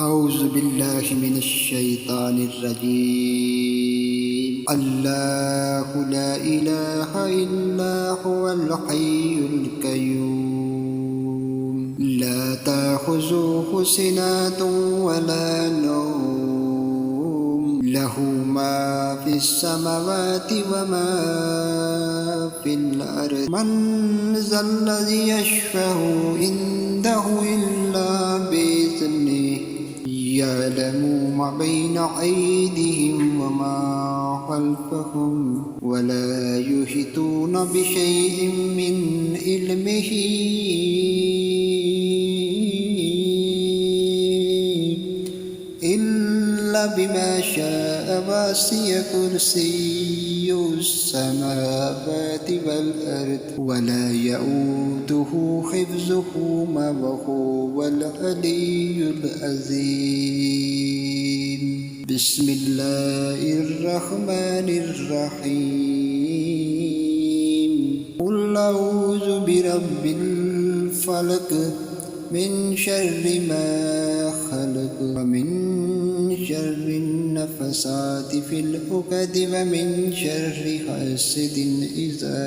أعوذ بالله من الشيطان الرجيم. الله لا إله إلا هو الحي القيوم لا تأخذه سنة ولا نوم له ما في السماوات وما في الأرض من ذا الذي يشفع عنده إلا بإذنه يعلم ما بين أيديهم وما خلفهم ولا يحيطون بشيء من علمه إلا بما شاء وسع كرسيه السماوات والأرض ولا يؤوده حفظهما وهو العلي العظيم. بسم الله الرحمن الرحيم. قل أعوذ برب الفلق من شر ما خلق ومن شر النفسات في العقد ومن شر حاسد إذا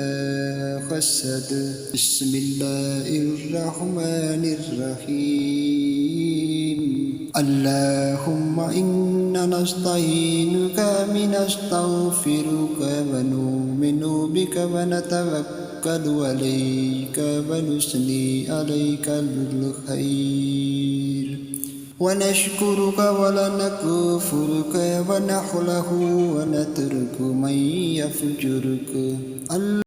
حسد. بسم الله الرحمن الرحيم. اللهم إنا نستعينك ونستغفرك ونؤمن بك ونتوكل عليك ونثني عليك الخير ونشكرك ولا نكفرك ونحله ونترك من يفجرك.